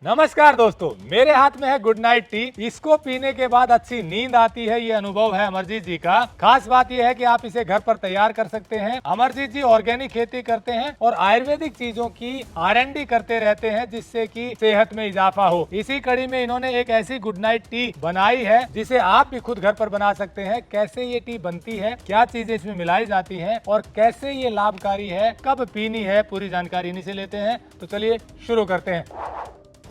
नमस्कार दोस्तों, मेरे हाथ में है गुड नाइट टी। इसको पीने के बाद अच्छी नींद आती है, ये अनुभव है अमरजीत जी का। खास बात यह है कि आप इसे घर पर तैयार कर सकते हैं। अमरजीत जी ऑर्गेनिक खेती करते हैं और आयुर्वेदिक चीजों की R&D करते रहते हैं, जिससे कि सेहत में इजाफा हो। इसी कड़ी में इन्होंने एक ऐसी गुड नाइट टी बनाई है जिसे आप भी खुद घर पर बना सकते हैं। कैसे ये टी बनती है, क्या चीजें इसमें मिलाई जाती है और कैसे ये लाभकारी है, कब पीनी है, पूरी जानकारी इन्हीं से लेते हैं। तो चलिए शुरू करते हैं।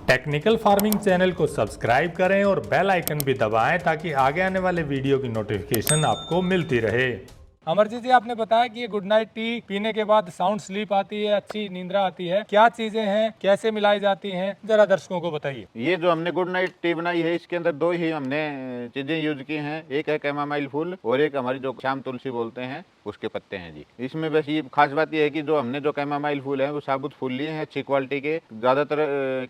टेक्निकल फार्मिंग चैनल को सब्सक्राइब करें और बेल आइकन भी दबाएं ताकि आगे आने वाले वीडियो की नोटिफिकेशन आपको मिलती रहे। अमरजीत जी, आपने बताया कि ये गुड नाइट टी पीने के बाद साउंड स्लीप आती है, अच्छी नींद्रा आती है। क्या चीजें हैं, कैसे मिलाई जाती हैं, जरा दर्शकों को बताइए। ये जो हमने गुड नाइट टी बनाई है, इसके अंदर दो ही हमने चीजें यूज की हैं। एक है कैमामाइल फूल और एक हमारी जो श्याम तुलसी बोलते हैं उसके पत्ते हैं जी। इसमें बस ये खास बात ये है कि जो हमने जो कैमामाइल फूल है वो साबुत फूल लिए हैं, अच्छी क्वालिटी के। ज्यादातर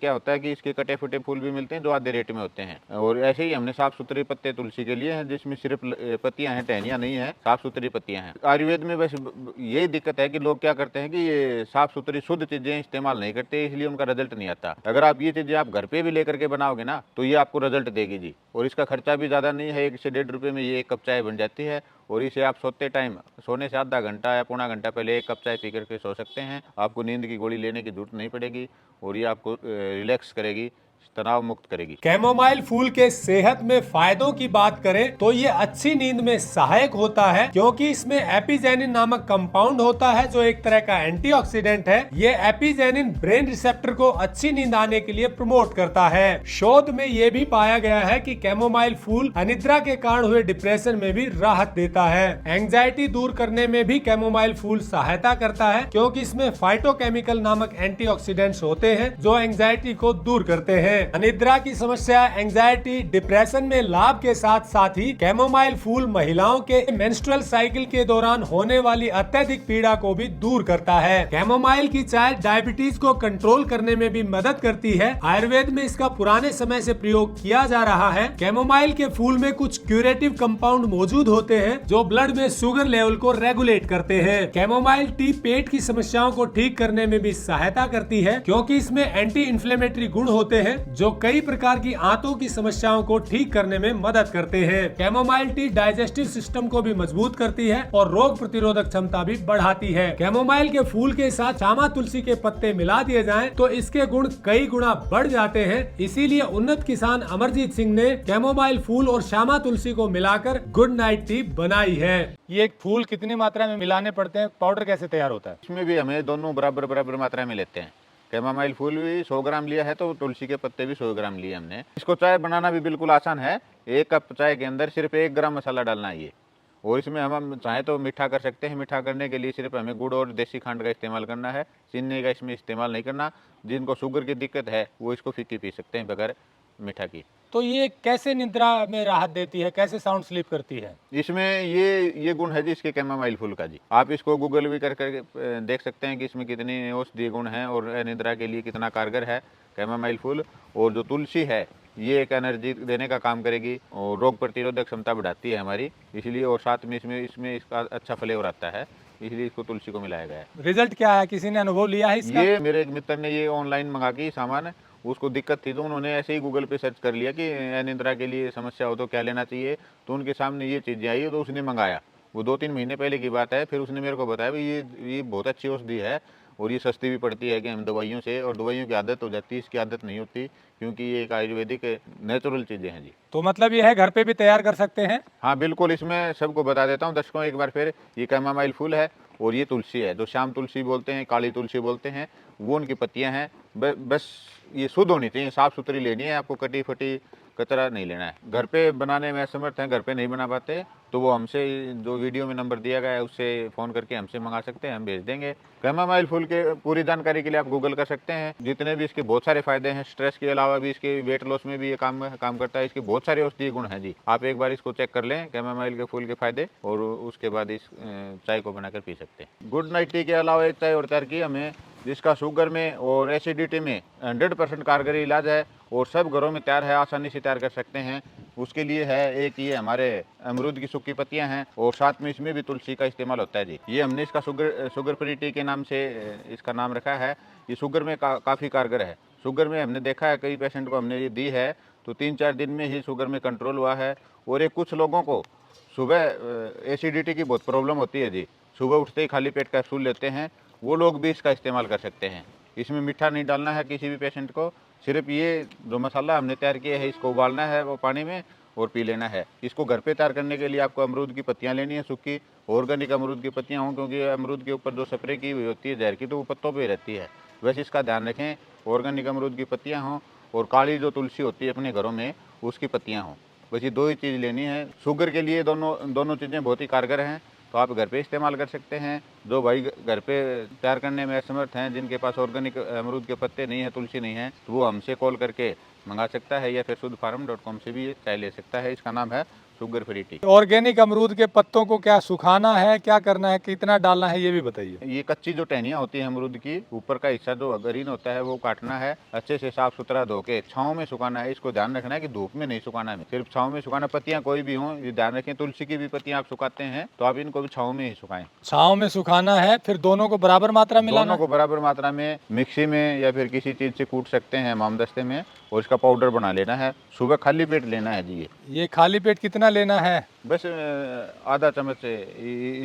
क्या होता है कि इसके कटे फुटे फूल भी मिलते हैं जो आधे रेट में होते हैं, और ऐसे ही हमने साफ सुथरे पत्ते तुलसी के लिए हैं, जिसमें सिर्फ पत्तियां हैं, टहनियां नहीं है, साफ सुथरी पत्तियां हैं। आयुर्वेद में बस यही दिक्कत है कि लोग क्या करते हैं कि ये साफ सुथरी शुद्ध चीजें इस्तेमाल नहीं करते, इसलिए उनका रिजल्ट नहीं आता। अगर आप ये चीजें आप घर पे भी लेकर के बनाओगे ना तो ये आपको रिजल्ट देगी जी। और इसका खर्चा भी ज्यादा नहीं है, 1 से 1.5 रुपए में ये 1 कप चाय बन जाती है। और इसे आप सोते टाइम, सोने से आधा घंटा या पौना घंटा पहले 1 कप चाय पी करके सो सकते हैं। आपको नींद की गोली लेने की जरूरत नहीं पड़ेगी और ये आपको रिलैक्स करेगी, तनाव मुक्त करेगी। कैमोमाइल फूल के सेहत में फायदों की बात करें तो ये अच्छी नींद में सहायक होता है, क्योंकि इसमें एपिजेनिन नामक कंपाउंड होता है जो एक तरह का एंटीऑक्सीडेंट है। ये एपिजेनिन ब्रेन रिसेप्टर को अच्छी नींद आने के लिए प्रमोट करता है। शोध में ये भी पाया गया है कि कैमोमाइल फूल अनिद्रा के कारण हुए डिप्रेशन में भी राहत देता है। एंजाइटी दूर करने में भी कैमोमाइल फूल सहायता करता है, क्योंकि इसमें फाइटोकेमिकल नामक एंटीऑक्सीडेंट्स होते हैं जो एंजाइटी को दूर करते हैं। अनिद्रा की समस्या, एंजाइटी, डिप्रेशन में लाभ के साथ साथ ही कैमोमाइल फूल महिलाओं के मेंस्ट्रुअल साइकिल के दौरान होने वाली अत्यधिक पीड़ा को भी दूर करता है। कैमोमाइल की चाय डायबिटीज को कंट्रोल करने में भी मदद करती है। आयुर्वेद में इसका पुराने समय से प्रयोग किया जा रहा है। कैमोमाइल के फूल में कुछ क्यूरेटिव कंपाउंड मौजूद होते हैं जो ब्लड में शुगर लेवल को रेगुलेट करते हैं। कैमोमाइल टी पेट की समस्याओं को ठीक करने में भी सहायता करती है, क्योंकि इसमें एंटी इन्फ्लेमेटरी गुण होते हैं जो कई प्रकार की आंतों की समस्याओं को ठीक करने में मदद करते हैं। कैमोमाइल टी डाइजेस्टिव सिस्टम को भी मजबूत करती है और रोग प्रतिरोधक क्षमता भी बढ़ाती है। कैमोमाइल के फूल के साथ श्यामा तुलसी के पत्ते मिला दिए जाएं तो इसके गुण कई गुना बढ़ जाते हैं। इसीलिए उन्नत किसान अमरजीत सिंह ने कैमोमाइल फूल और श्यामा तुलसी को मिलाकर गुड नाइट टी बनाई है। ये एक फूल कितनी मात्रा में मिलाने पड़ते हैं, पाउडर कैसे तैयार होता है? इसमें भी हमें दोनों बराबर बराबर मात्रा में लेते हैं। कैमामाइल फूल भी 100 ग्राम लिया है तो तुलसी के पत्ते भी 100 ग्राम लिए हमने। इसको चाय बनाना भी बिल्कुल आसान है। 1 कप चाय के अंदर सिर्फ 1 ग्राम मसाला डालना है ये। और इसमें हम चाहे तो मीठा कर सकते हैं। मीठा करने के लिए सिर्फ हमें गुड़ और देसी खंड का इस्तेमाल करना है, चीनी का इसमें इस्तेमाल नहीं करना। जिनको शुगर की दिक्कत है वो इसको फीकी पी सकते हैं बगैर मीठा की। तो ये कैसे निद्रा में राहत देती है, कैसे साउंड स्लीप करती है? इसमें ये गुण है जी इसके कैमामाइल फूल का जी। आप इसको गूगल भी करके देख सकते हैं कि इसमें कितने औषधीय गुण हैं और निद्रा के लिए कितना कारगर है कैमामाइल फूल। और जो तुलसी है ये एक एनर्जी देने का काम करेगी और रोग प्रतिरोधक क्षमता बढ़ाती है हमारी, इसलिए। और साथ में इसमें इसका अच्छा फ्लेवर आता है, इसलिए इसको तुलसी को मिलाया गया है। रिजल्ट क्या है, किसी ने अनुभव लिया है इसका? ये मेरे एक मित्र ने ये ऑनलाइन मंगा के सामान, उसको दिक्कत थी तो उन्होंने ऐसे ही गूगल पे सर्च कर लिया कि अनिद्रा के लिए समस्या हो तो क्या लेना चाहिए, तो उनके सामने ये चीज़ें आई तो उसने मंगाया। वो 2-3 महीने पहले की बात है। फिर उसने मेरे को बताया भाई ये बहुत अच्छी औषधि है और ये सस्ती भी पड़ती है कि हम दवाइयों से, और दवाइयों की आदत हो जाती है, इसकी आदत नहीं होती, क्योंकि ये एक आयुर्वेदिक नेचुरल चीज़ें हैं जी। तो मतलब ये है घर पे भी तैयार कर सकते हैं? हाँ बिल्कुल। इसमें सबको बता देता हूँ दर्शकों एक बार फिर, ये कैमामाइल फूल है और ये तुलसी है जो श्याम तुलसी बोलते हैं, काली तुलसी बोलते हैं, वो उनकी पत्तियां हैं। बस ये शुद्ध होनी चाहिए, साफ़ सुथरी लेनी है, आपको कटी फटी कचरा नहीं लेना है। घर पे बनाने में असमर्थ हैं, घर पे नहीं बना पाते, तो वो हमसे जो वीडियो में नंबर दिया गया है उससे फ़ोन करके हमसे मंगा सकते हैं, हम भेज देंगे। कैमामाइल फूल के पूरी जानकारी के लिए आप गूगल कर सकते हैं। जितने भी इसके बहुत सारे फायदे हैं, स्ट्रेस के अलावा भी इसके वेट लॉस में भी ये काम करता है। इसके बहुत सारे औषधीय गुण हैं जी। आप एक बार इसको चेक कर लें कैमामाइल के फूल के फायदे, और उसके बाद इस चाय को बनाकर पी सकते हैं। गुड नाइट टी के अलावा एक चाय और तैयार की हमें, जिसका शुगर में और एसिडिटी में 100% कारगर इलाज है और सब घरों में तैयार है, आसानी से तैयार कर सकते हैं। उसके लिए है एक ये हमारे अमरूद की सूखी पत्तियां हैं और साथ में इसमें भी तुलसी का इस्तेमाल होता है जी। ये हमने इसका शुगर फ्री टी के नाम से इसका नाम रखा है। ये शुगर में काफ़ी कारगर है शुगर में हमने देखा है कई पेशेंट को हमने ये दी है तो 3-4 दिन में ही शुगर में कंट्रोल हुआ है। और एक कुछ लोगों को सुबह एसिडिटी की बहुत प्रॉब्लम होती है जी, सुबह उठते ही खाली पेट कैप्सूल लेते हैं, वो लोग भी इसका इस्तेमाल कर सकते हैं। इसमें मीठा नहीं डालना है किसी भी पेशेंट को, सिर्फ ये जो मसाला हमने तैयार किया है इसको उबालना है वो पानी में और पी लेना है। इसको घर पे तैयार करने के लिए आपको अमरूद की पत्तियां लेनी है, सूखी ऑर्गेनिक अमरूद की पत्तियां हों, क्योंकि अमरूद के ऊपर जो स्प्रे की हुई होती है जहर की तो वो पत्तों पे रहती है। वैसे इसका ध्यान रखें, ऑर्गेनिक अमरूद की पत्तियां हों और काली जो तुलसी होती है अपने घरों में उसकी पत्तियां हों। बस ये 2 ही चीज़ लेनी है। शुगर के लिए दोनों चीज़ें बहुत ही कारगर हैं, तो आप घर पे इस्तेमाल कर सकते हैं। जो भाई घर पे तैयार करने में असमर्थ हैं, जिनके पास ऑर्गेनिक अमरूद के पत्ते नहीं है, तुलसी नहीं है, तो वो हमसे कॉल करके मंगा सकता है या फिर शुद्धफार्म.com से भी चाय ले सकता है। इसका नाम है शुगर फ्री टी। ऑर्गेनिक अमरूद के पत्तों को क्या सुखाना है, क्या करना है, कितना डालना है, ये भी बताइए। ये कच्ची जो टहनियाँ होती हैं अमरूद की, ऊपर का हिस्सा जो ग्रीन होता है वो काटना है, अच्छे से साफ सुथरा धो के छाँव में सुखाना है। इसको ध्यान रखना है कि धूप में नहीं सुखाना है, सिर्फ छाँव में सुखाना। पत्तियां कोई भी हों, ये ध्यान रखें। तुलसी की भी पत्तियां आप सुखाते हैं तो आप इनको भी छाँव में ही सुखाएं। छाँव में सुखाना है, फिर दोनों को बराबर मात्रा मिलाना दोनों को बराबर मात्रा में मिक्सी में या फिर किसी चीज़ से कूट सकते हैं, मामदस्ते में, और इसका पाउडर बना लेना है। सुबह खाली पेट लेना है जी। ये खाली पेट कितना लेना है? बस आधा चम्मच से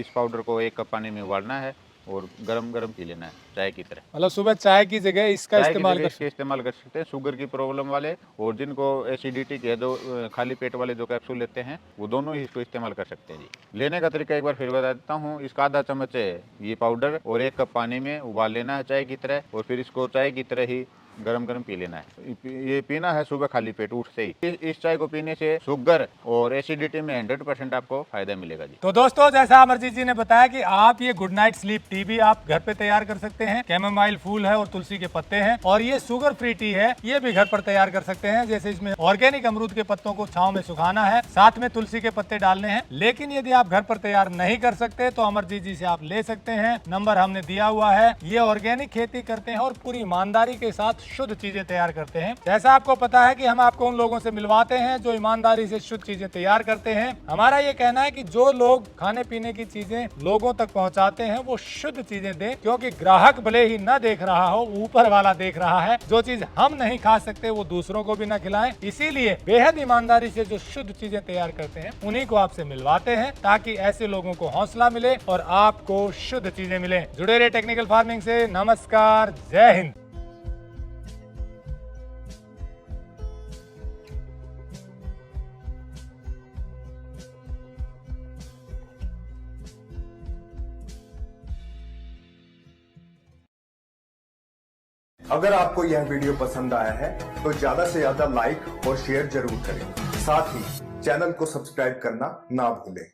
इस पाउडर को 1 कप पानी में उबालना है और गरम गरम पी लेना है चाय की तरह। मतलब सुबह चाय की जगह इसका इस्तेमाल कर सकते हैं। शुगर की प्रॉब्लम वाले और जिनको एसिडिटी के जो खाली पेट वाले जो कैप्सूल लेते हैं वो दोनों ही इसको इस्तेमाल कर सकते हैं जी। लेने का तरीका एक बार फिर बता देता हूँ। इसका आधा चम्मच ये पाउडर और 1 कप पानी में उबाल लेना है चाय की तरह, और फिर इसको चाय की तरह ही गरम गरम पी लेना है। ये पीना है सुबह खाली पेट उठते ही। इस चाय को पीने से शुगर और एसिडिटी में 100% आपको फायदा मिलेगा जी। तो दोस्तों, जैसा अमरजीत जी ने बताया कि आप ये गुड नाइट स्लीप टी भी आप घर पे तैयार कर सकते हैं। कैमोमाइल फूल है और तुलसी के पत्ते हैं, और ये शुगर फ्री टी है, ये भी घर पर तैयार कर सकते हैं। जैसे इसमें ऑर्गेनिक अमरूद के पत्तों को छाँव में सुखाना है, साथ में तुलसी के पत्ते डालने हैं। लेकिन यदि आप घर पर तैयार नहीं कर सकते तो अमरजीत जी से आप ले सकते हैं, नंबर हमने दिया हुआ है। ये ऑर्गेनिक खेती करते हैं और पूरी ईमानदारी के साथ शुद्ध चीजें तैयार करते हैं। जैसा आपको पता है कि हम आपको उन लोगों से मिलवाते हैं जो ईमानदारी से शुद्ध चीजें तैयार करते हैं। हमारा ये कहना है कि जो लोग खाने पीने की चीजें लोगों तक पहुंचाते हैं वो शुद्ध चीजें दें, क्योंकि ग्राहक भले ही न देख रहा हो, ऊपर वाला देख रहा है। जो चीज हम नहीं खा सकते वो दूसरों को भी न खिलाएं। इसीलिए बेहद ईमानदारी से जो शुद्ध चीजें तैयार करते हैं उन्हीं को आपसे मिलवाते हैं, ताकि ऐसे लोगों को हौसला मिले और आपको शुद्ध चीजें मिले। जुड़े रहे टेक्निकल फार्मिंग से। नमस्कार, जय हिंद। अगर आपको यह वीडियो पसंद आया है तो ज्यादा से ज्यादा लाइक और शेयर जरूर करें। साथ ही चैनल को सब्सक्राइब करना ना भूलें।